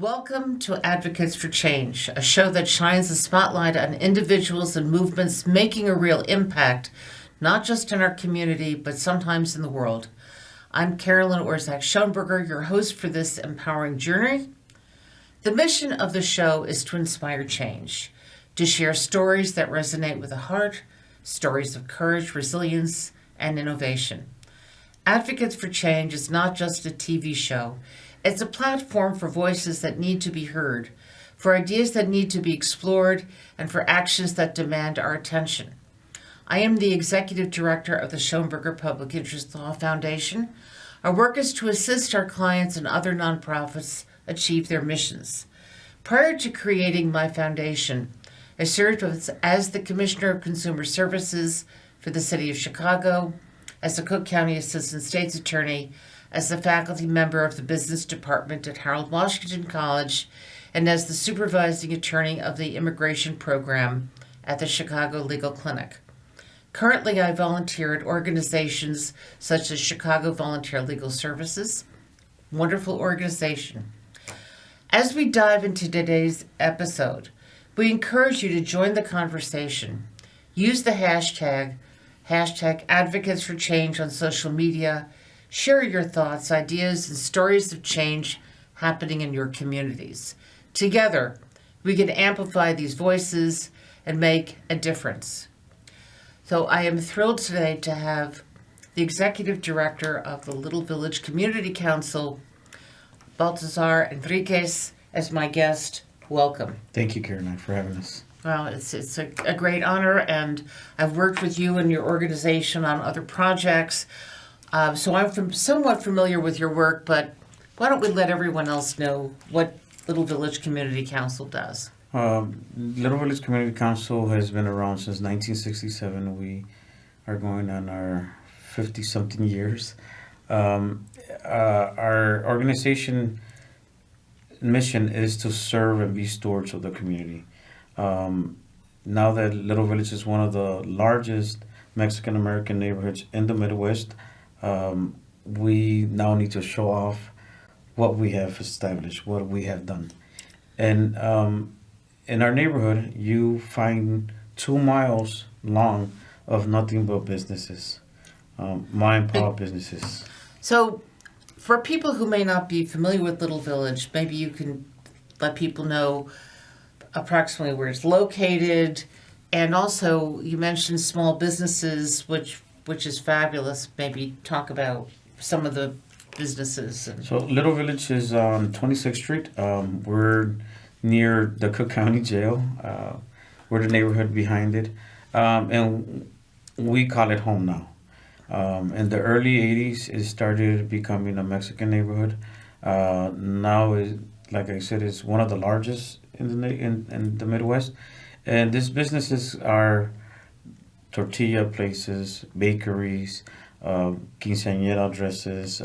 Welcome to Advocates for Change, a show that shines a spotlight on individuals and movements making a real impact, not just in our community, but sometimes in the world. I'm Caroline Shoenberger, your host for this empowering journey. The mission of the show is to inspire change, to share stories that resonate with the heart, stories of courage, resilience, and innovation. Advocates for Change is not just a TV show. It's a platform for voices that need to be heard, for ideas that need to be explored, and for actions that demand our attention. I am the Executive Director of the Shoenberger Public Interest Law Foundation. Our work is to assist our clients and other nonprofits achieve their missions. Prior to creating my foundation, I served as the Commissioner of Consumer Services for the City of Chicago, as the Cook County Assistant State's Attorney, as the faculty member of the Business Department at Harold Washington College, and as the supervising attorney of the immigration program at the Chicago Legal Clinic. Currently, I volunteer at organizations such as Chicago Volunteer Legal Services, wonderful organization. As we dive into today's episode, we encourage you to join the conversation. Use the hashtag Advocates for Change on social media. Share your thoughts, ideas, and stories of change happening in your communities. Together, we can amplify these voices and make a difference. So I am thrilled today to have the Executive Director of the Little Village Community Council, Baltazar Enriquez, as my guest. Welcome. Thank you, Caroline, for having us. Well, it's a great honor, and I've worked with you and your organization on other projects. So I'm somewhat familiar with your work, but why don't we let everyone else know what Little Village Community Council does? Little Village Community Council has been around since 1967. We are going on our 50-something years. Our organization mission is to serve and be stewards of the community. Now that Little Village is one of the largest Mexican-American neighborhoods in the Midwest, we now need to show off what we have established, what we have done. And in our neighborhood, you find 2 miles long of nothing but businesses, mom and pop businesses. So for people who may not be familiar with Little Village, maybe you can let people know approximately where it's located. And also, you mentioned small businesses, which is fabulous. Maybe talk about some of the businesses. So Little Village is on 26th Street. We're near the Cook County Jail. We're the neighborhood behind it. And we call it home now. In the early 80s, it started becoming a Mexican neighborhood. Now, like I said, it's one of the largest in the Midwest. And these businesses are tortilla places, bakeries, quinceañera dresses,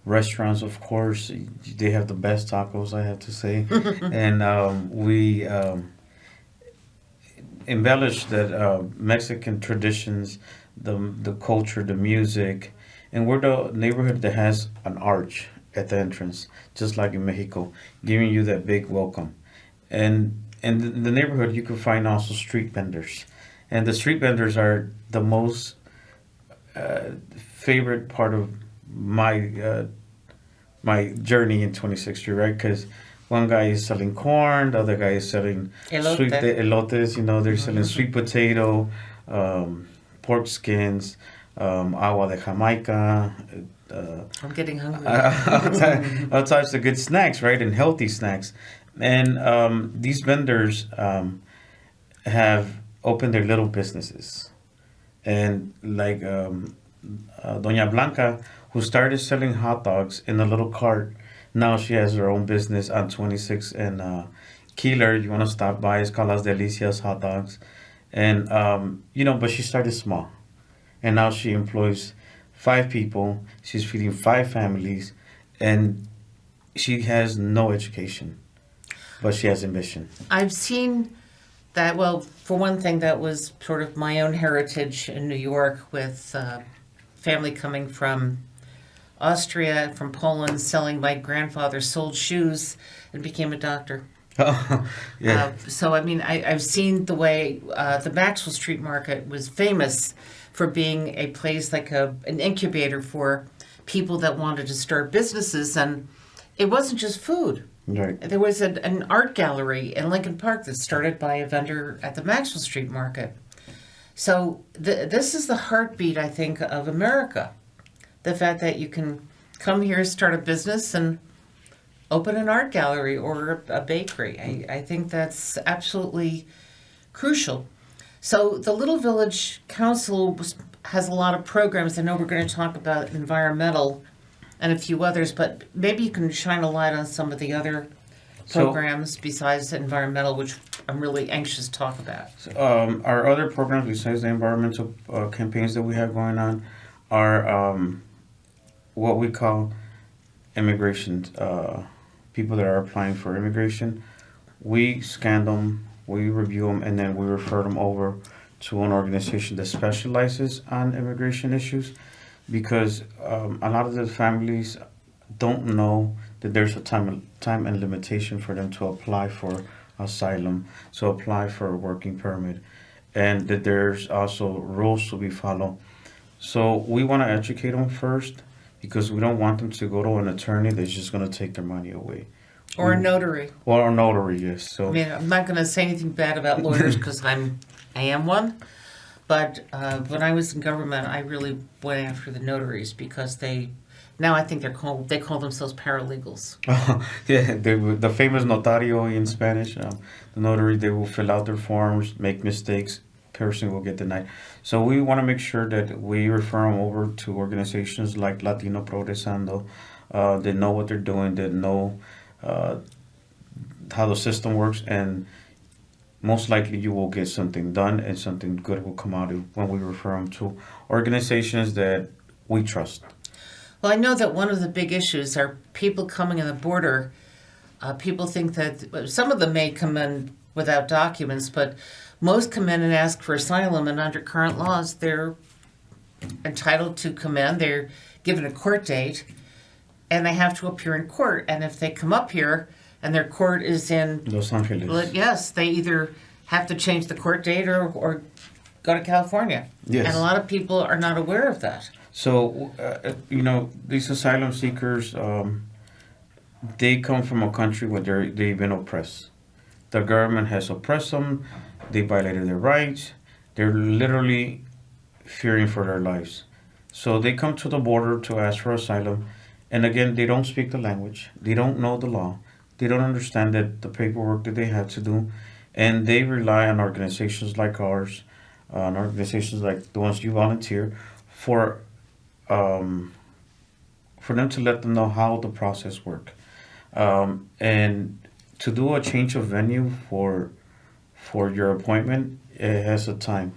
restaurants, of course. They have the best tacos, I have to say. And we embellish that Mexican traditions, the culture, the music. And we're the neighborhood that has an arch at the entrance, just like in Mexico, giving you that big welcome. And in the neighborhood, you can find also street vendors. And the street vendors are the most favorite part of my my journey in 26th Street, right? Because one guy is selling corn, the other guy is selling sweet elotes. They're selling sweet potato, pork skins, agua de Jamaica. I'm getting hungry. All types of good snacks, right? And healthy snacks. And these vendors have opened their little businesses. And like Doña Blanca, who started selling hot dogs in a little cart, now she has her own business on 26 and Keeler. You want to stop by, it's called Las Delicias Hot Dogs. And, but she started small. And now she employs 5 people. She's feeding 5 families. And she has no education, but she has ambition. I've seen that, well, for one thing, that was sort of my own heritage in New York with family coming from Austria, from Poland, selling my grandfather sold shoes and became a doctor. Yeah. So, I mean, I've seen the way the Maxwell Street Market was famous for being a place like an incubator for people that wanted to start businesses. And it wasn't just food. Right. There was an art gallery in Lincoln Park that started by a vendor at the Maxwell Street Market. So this is the heartbeat, I think, of America. The fact that you can come here, start a business, and open an art gallery or a bakery. I think that's absolutely crucial. So the Little Village Council has a lot of programs. I know we're going to talk about environmental and a few others, but maybe you can shine a light on some of the other programs besides environmental, which I'm really anxious to talk about. Our other programs besides the environmental campaigns that we have going on are what we call immigration. People that are applying for immigration, we scan them, we review them, and then we refer them over to an organization that specializes on immigration issues, because a lot of the families don't know that there's a time and limitation for them to apply for asylum, to apply for a working permit, and that there's also rules to be followed. So we want to educate them first, because we don't want them to go to an attorney that's just going to take their money away. Or a notary. Or a notary, yes. So I mean, I'm not going to say anything bad about lawyers because I am one. But when I was in government, I really went after the notaries because now I think they call themselves paralegals. yeah, the famous notario in Spanish, the notary, they will fill out their forms, make mistakes, person will get denied. So we want to make sure that we refer them over to organizations like Latino Progresando. They know what they're doing, they know how the system works, and most likely you will get something done and something good will come out of when we refer them to organizations that we trust. Well, I know that one of the big issues are people coming in the border. People think that some of them may come in without documents, but most come in and ask for asylum, and under current laws, they're entitled to come in. They're given a court date, and they have to appear in court. And if they come up here and their court is in Los Angeles, yes, they either have to change the court date or go to California. Yes. And a lot of people are not aware of that. So, these asylum seekers, they come from a country where they've been oppressed. The government has oppressed them. They violated their rights. They're literally fearing for their lives. So they come to the border to ask for asylum. And again, they don't speak the language. They don't know the law. They don't understand the paperwork that they have to do. And they rely on organizations like ours, on organizations like the ones you volunteer, for them to let them know how the process works. And to do a change of venue for your appointment, it has a time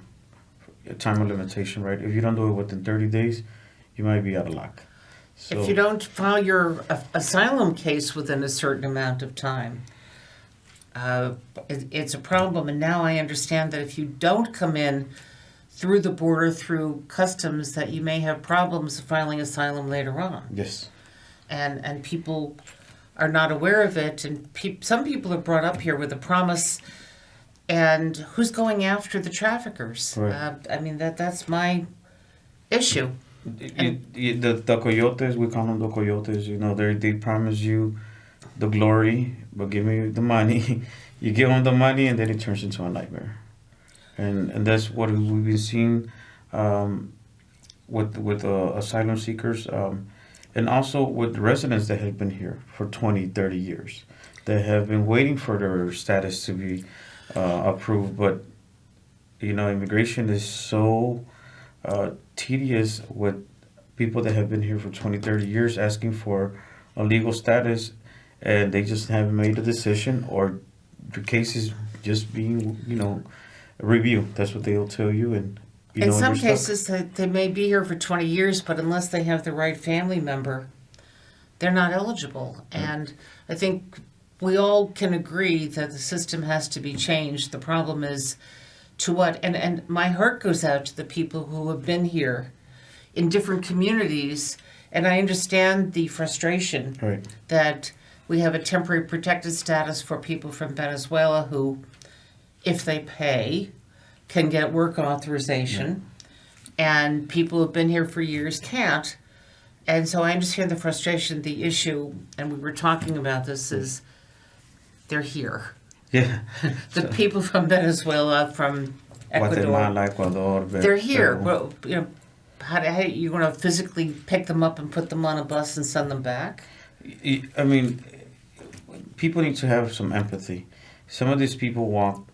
limitation, right? If you don't do it within 30 days, you might be out of luck. So, if you don't file your asylum case within a certain amount of time, it's a problem. And now I understand that if you don't come in through the border, through customs, that you may have problems filing asylum later on. yes. And people are not aware of it. And some people are brought up here with a promise. And who's going after the traffickers? Right. I mean, that's my issue. The coyotes, we call them the coyotes, they promise you the glory, but give me the money. You give them the money, and then it turns into a nightmare. And that's what we've been seeing with asylum seekers, and also with residents that have been here for 20, 30 years, that have been waiting for their status to be approved. But, immigration is so tedious with people that have been here for 20, 30 years asking for a legal status, and they just haven't made a decision, or the case is just being, reviewed. That's what they'll tell you. And in some cases, they may be here for 20 years, but unless they have the right family member, they're not eligible. And I think we all can agree that the system has to be changed. The problem is to what? And my heart goes out to the people who have been here in different communities And I understand the frustration Right. that we have a temporary protected status for people from Venezuela who, if they pay, can get work authorization, and people who've been here for years can't. And so I understand the frustration. The issue, and we were talking about this, is they're here. Yeah. The So, people from Venezuela, from Ecuador, Guatemala, Ecuador. they're here. Peru. Well, you know, how you want to physically pick them up and put them on a bus and send them back? I mean, people need to have some empathy. Some of these people walk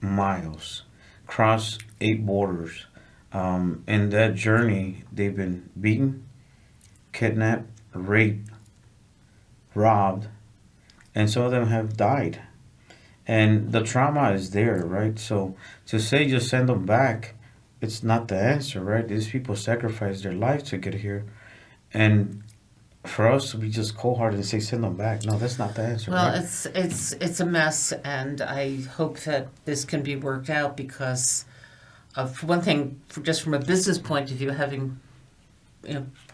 miles, cross 8 borders. In that journey, they've been beaten, kidnapped, raped, robbed, and some of them have died. And the trauma is there, right? So to say just send them back, it's not the answer, right? These people sacrificed their life to get here. And for us to be just cold-hearted and say send them back, no, that's not the answer, Well, right? it's a mess, and I hope that this can be worked out because, for one thing, just from a business point of view, having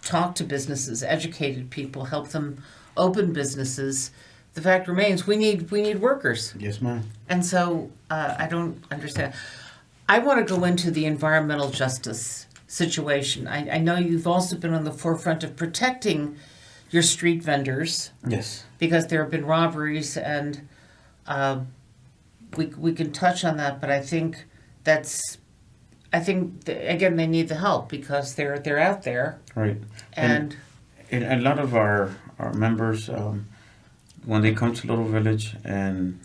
talked to businesses, educated people, helped them open businesses, the fact remains we need workers, Yes, ma'am. and so I don't understand. I want to go into the environmental justice situation. I know you've also been on the forefront of protecting your street vendors Yes. because there have been robberies, and we can touch on that. But I think again they need the help because they're out there, Right. and And a lot of our members, when they come to Little Village and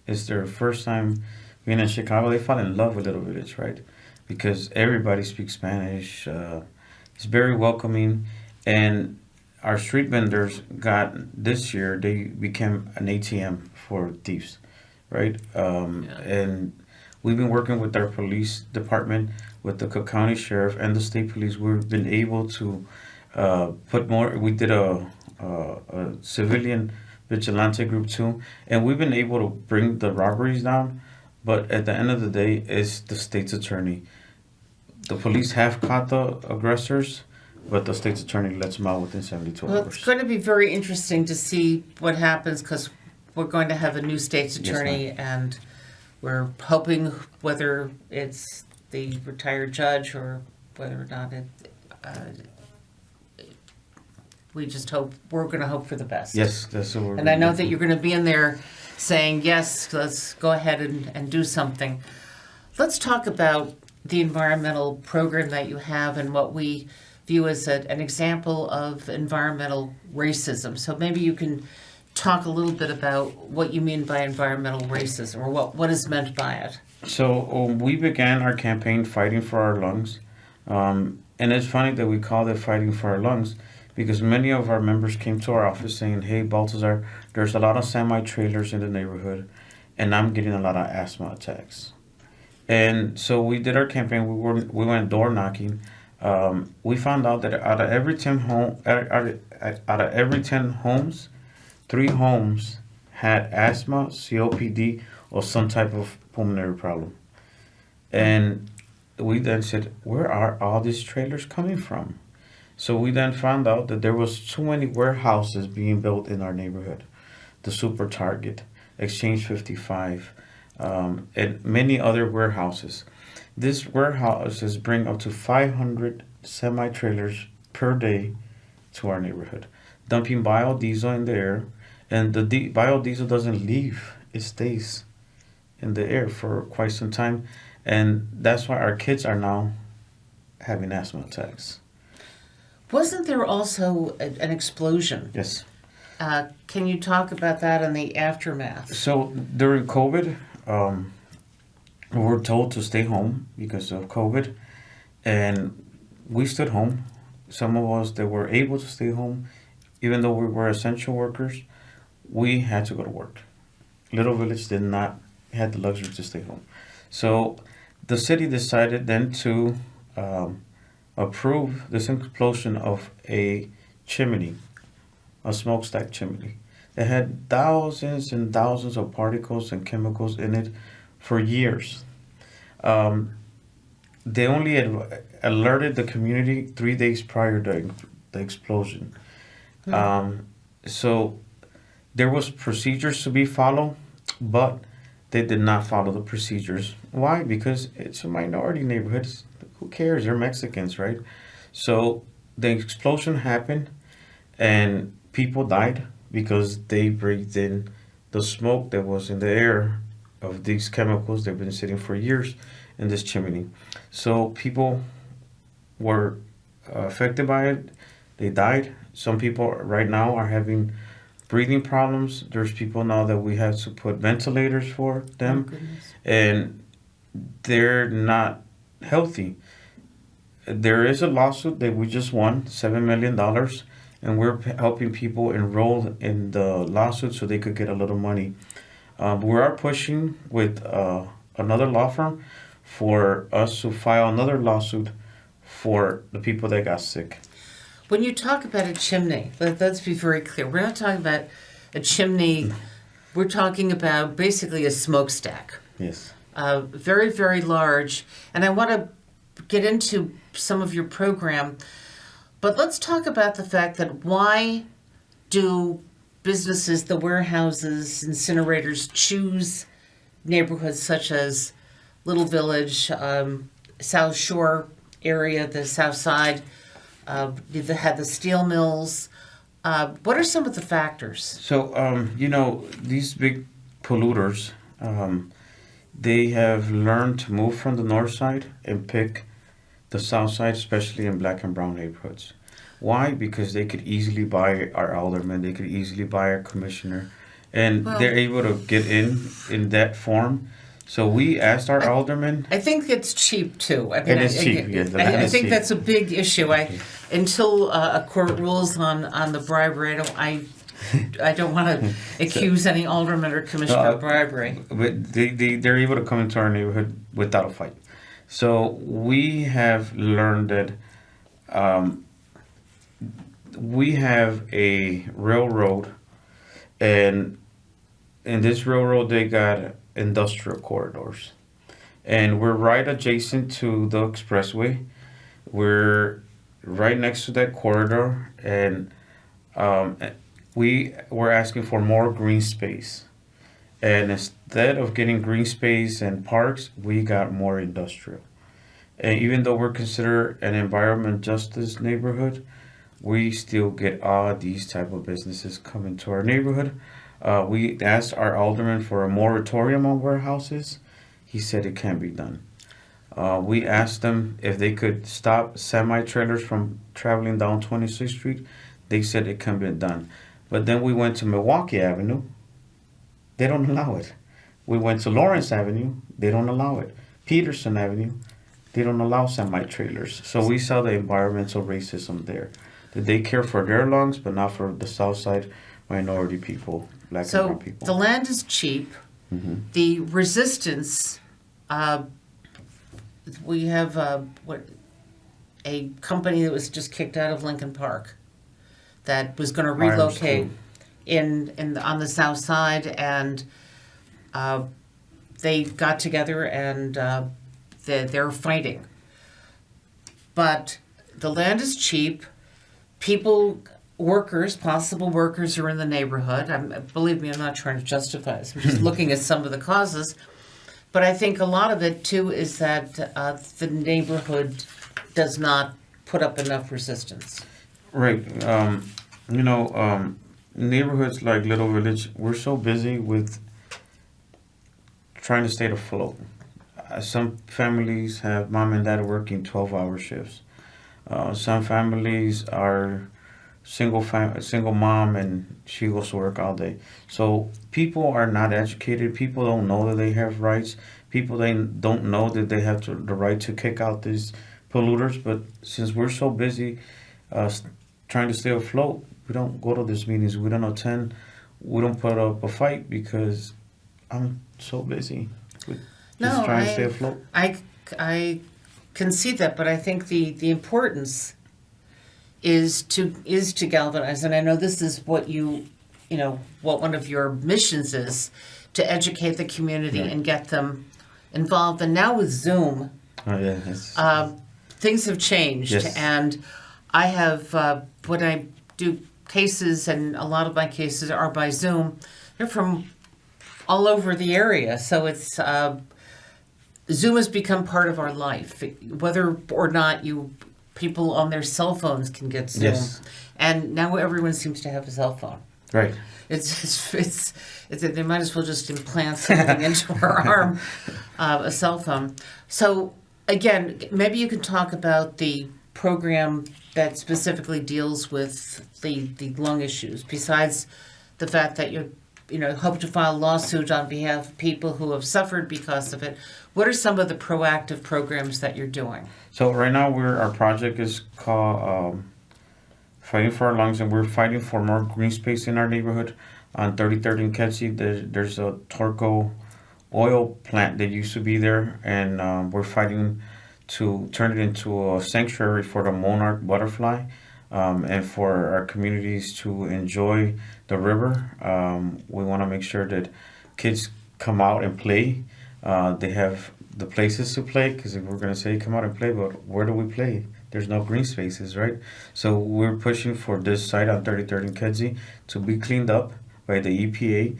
it's their first time being in Chicago, they fall in love with Little Village, right? Because everybody speaks Spanish. It's very welcoming. And our street vendors this year, they became an ATM for thieves, right? And we've been working with our police department, with the Cook County Sheriff and the state police. We've been able to put more. We did a civilian vigilante group too, and we've been able to bring the robberies down. But at the end of the day, it's the state's attorney. The police have caught the aggressors, but the state's attorney lets them out within 72 well, hours. it's going to be very interesting to see what happens because we're going to have a new state's Yes, attorney, and we're hoping whether it's the retired judge or whether or not we just hope we're going to hope for the best. Yes, that's what we're. And I know that you're going to be in there saying, yes, let's go ahead and do something. Let's talk about the environmental program that you have and what we view as an example of environmental racism. So maybe you can talk a little bit about what you mean by environmental racism or what is meant by it. So we began our campaign fighting for our lungs. And it's funny that we called it fighting for our lungs because many of our members came to our office saying, hey, Baltazar, there's a lot of semi-trailers in the neighborhood and I'm getting a lot of asthma attacks. And so we did our campaign. We went door knocking. We found out that out of every 10 homes, 3 homes had asthma, COPD, or some type of pulmonary problem. And we then said, where are all these trailers coming from? So we then found out that there was too many warehouses being built in our neighborhood. The Super Target, Exchange 55, and many other warehouses. These warehouses bring up to 500 semi-trailers per day to our neighborhood, dumping biodiesel in the air, and the biodiesel doesn't leave, it stays in the air for quite some time, and that's why our kids are now having asthma attacks. Wasn't there also an explosion? Yes. Can you talk about that and the aftermath? So during COVID, we were told to stay home because of COVID, and we stood home. Some of us that were able to stay home, even though we were essential workers, we had to go to work. Little Village did not have the luxury to stay home. So the city decided then to approve this explosion of a chimney, a smokestack chimney that had thousands and thousands of particles and chemicals in it for years. They only alerted the community 3 days prior the explosion. So there was procedures to be followed, but they did not follow the procedures. Why? Because it's a minority neighborhood. Who cares? They're Mexicans, right? So the explosion happened, and people died because they breathed in the smoke that was in the air of these chemicals. They've been sitting for years in this chimney. So people were affected by it. They died. Some people right now are having breathing problems. There's people now that we have to put ventilators for them, goodness. and they're not healthy. There is a lawsuit that we just won, $7 million, and we're helping people enroll in the lawsuit so they could get a little money. We are pushing with another law firm for us to file another lawsuit for the people that got sick. When you talk about a chimney, let's be very clear. We're not talking about a chimney. We're talking about basically a smokestack. Yes. Very, very large. And I want to get into some of your program, but let's talk about the fact that why do businesses, the warehouses, incinerators choose neighborhoods such as Little Village, South Shore area, the South Side, they had the steel mills. What are some of the factors? So, these big polluters, they have learned to move from the north side and pick the south side, especially in black and brown neighborhoods. Why? Because they could easily buy our alderman, they could easily buy our commissioner, and they're able to get in that form. So we asked our alderman. I think it's cheap too. I mean, It is cheap, yes, the land I is think cheap. that's a big issue. Until a court rules on the bribery, I don't want to accuse any alderman or commissioner of bribery. But they're able to come into our neighborhood without a fight. So we have learned that we have a railroad, and in this railroad they got industrial corridors, and we're right adjacent to the expressway. We're right next to that corridor, and we were asking for more green space. And instead of getting green space and parks, we got more industrial. And even though we're considered an environment justice neighborhood, we still get all these type of businesses coming to our neighborhood. We asked our alderman for a moratorium on warehouses. He said it can't be done. We asked them if they could stop semi-trailers from traveling down 26th Street. They said it can't be done. But then we went to Milwaukee Avenue. They don't allow it. We went to Lawrence Avenue. They don't allow it. Peterson Avenue. They don't allow semi-trailers. So we saw the environmental racism there. That they care for their lungs, but not for the South Side minority people, black and brown So people. the land is cheap. The resistance. We have a company that was just kicked out of Lincoln Park that was going to relocate on the South Side, and they got together and they're fighting. But the land is cheap. Possible workers are in the neighborhood. Believe me, I'm not trying to justify this. I'm just looking at some of the causes. But I think a lot of it, too, is that the neighborhood does not put up enough resistance. Right. Neighborhoods like Little Village, we're so busy with trying to stay afloat. Some families have mom and dad working 12-hour shifts. Some families are single mom, and she goes to work all day. So people are not educated. People don't know that they have rights. People they don't know that they have the right to kick out these polluters. But since we're so busy trying to stay afloat, we don't go to these meetings. We don't attend. We don't put up a fight because I'm so busy with just trying to stay afloat. I can see that, but I think the importance is to galvanize, and I know this is what what one of your missions is, to educate the community and get them involved. And now with Zoom, things have changed, Yes. and I have, when I do cases, and a lot of my cases are by Zoom, they're from all over the area. So it's, Zoom has become part of our life, whether or not people on their cell phones can get Zoom. Yes. And now everyone seems to have a cell phone. Right. It's they might as well just implant something into our arm, a cell phone. So again, maybe you can talk about the program that specifically deals with the lung issues, besides the fact that you hope to file a lawsuit on behalf of people who have suffered because of it. What are some of the proactive programs that you're doing? So right now our project is called Fighting for Our Lungs, and we're fighting for more green space in our neighborhood. On 33rd and Kedzie, there's a Torco oil plant that used to be there, and we're fighting to turn it into a sanctuary for the monarch butterfly, and for our communities to enjoy the river. We want to make sure that kids come out and play. They have the places to play, because if we're going to say come out and play, but where do we play? There's no green spaces, right? So we're pushing for this site on 33rd and Kedzie to be cleaned up by the EPA,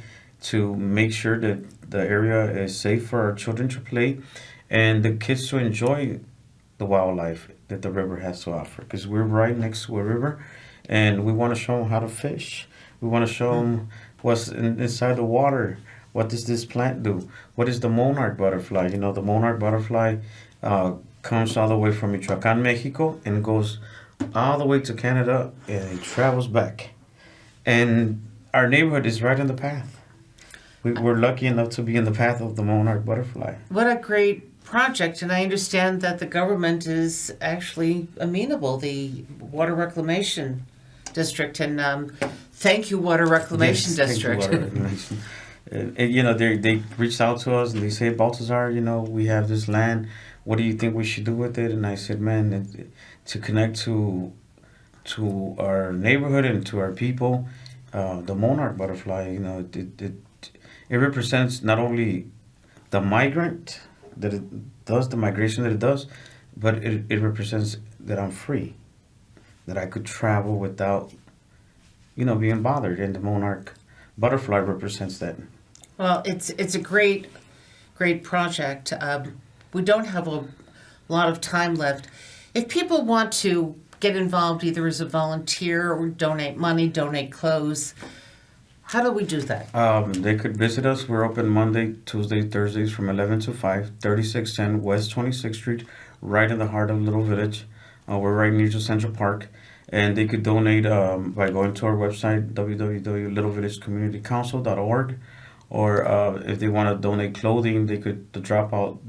to make sure that the area is safe for our children to play and the kids to enjoy the wildlife that the river has to offer. Because we're right next to a river, and we want to show them how to fish. We want to show them what's inside the water. What does this plant do? What is the monarch butterfly? The monarch butterfly comes all the way from Michoacan, Mexico, and goes all the way to Canada, and it travels back. And our neighborhood is right in the path. We're lucky enough to be in the path of the monarch butterfly. What a great project, and I understand that the government is actually amenable, the Water Reclamation District, and thank you, Water Reclamation District. Thank you, Water Reclamation. They reached out to us and they said, Baltazar, we have this land. What do you think we should do with it? And I said, man, to connect to our neighborhood and to our people, the monarch butterfly, it represents not only the migrant that it does, the migration that it does, but it represents that I'm free, that I could travel without, being bothered. And the monarch butterfly represents that. Well, it's a great project. We don't have a lot of time left. If people want to get involved either as a volunteer or donate money, donate clothes, how do we do that? They could visit us. We're open Monday, Tuesday, Thursdays from 11 to 5, 3610 West 26th Street, right in the heart of Little Village. We're right near to Central Park. And they could donate by going to our website, www.littlevillagecommunitycouncil.org. Or if they want to donate clothing, they could to drop out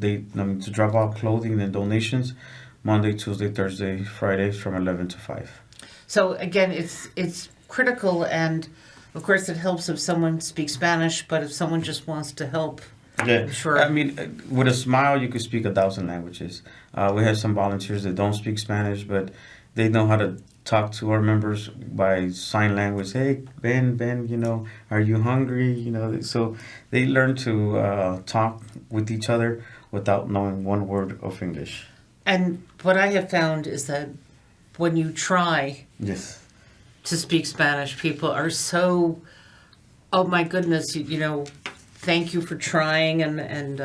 clothing and donations Monday, Tuesday, Thursday, Fridays from 11 to 5. So again, it's critical, and of course it helps if someone speaks Spanish, but if someone just wants to help, Yeah, sure. I mean, with a smile, you could speak 1,000 languages. We have some volunteers that don't speak Spanish, but they know how to talk to our members by sign language. Hey, Ben, are you hungry? So they learn to talk with each other without knowing one word of English. And what I have found is that when you try Yes. to speak Spanish, people are so, oh my goodness, thank you for trying, and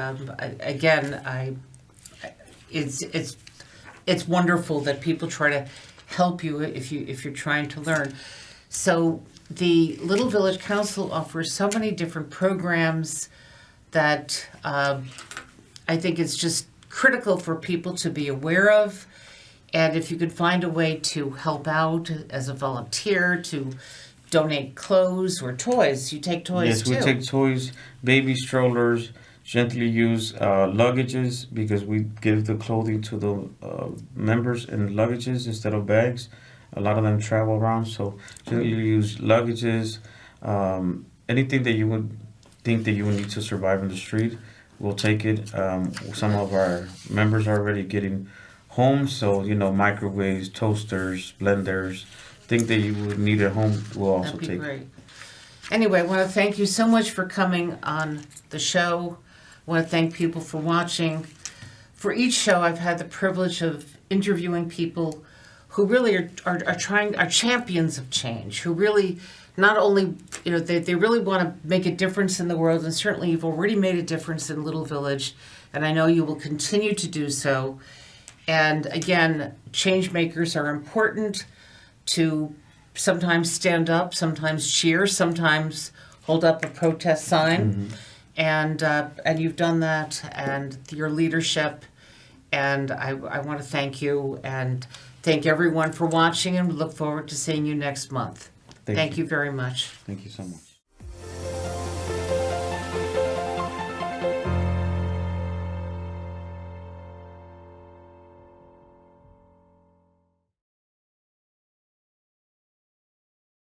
it's wonderful that people try to help you if you're trying to learn. So the Little Village Council offers so many different programs that I think it's just critical for people to be aware of. And if you could find a way to help out as a volunteer, to donate clothes or toys. You take toys too. Yes, we take toys, baby strollers, gently used luggages, because we give the clothing to the members in luggages instead of bags. A lot of them travel around, so gently used luggages, anything that you would think that you would need to survive in the street, we'll take it. Some of our members are already getting home, so microwaves, toasters, blenders, things that you would need at home, we'll also That'd be take. great. Anyway, I want to thank you so much for coming on the show. I want to thank people for watching. For each show, I've had the privilege of interviewing people who really are champions of change, who really not only, they really want to make a difference in the world, and certainly you've already made a difference in Little Village, and I know you will continue to do so. And again, change makers are important to sometimes stand up, sometimes cheer, sometimes hold up a protest sign. And you've done that, and your leadership, and I want to thank you and thank everyone for watching, and we look forward to seeing you next month. Thank you very much. Thank you so much.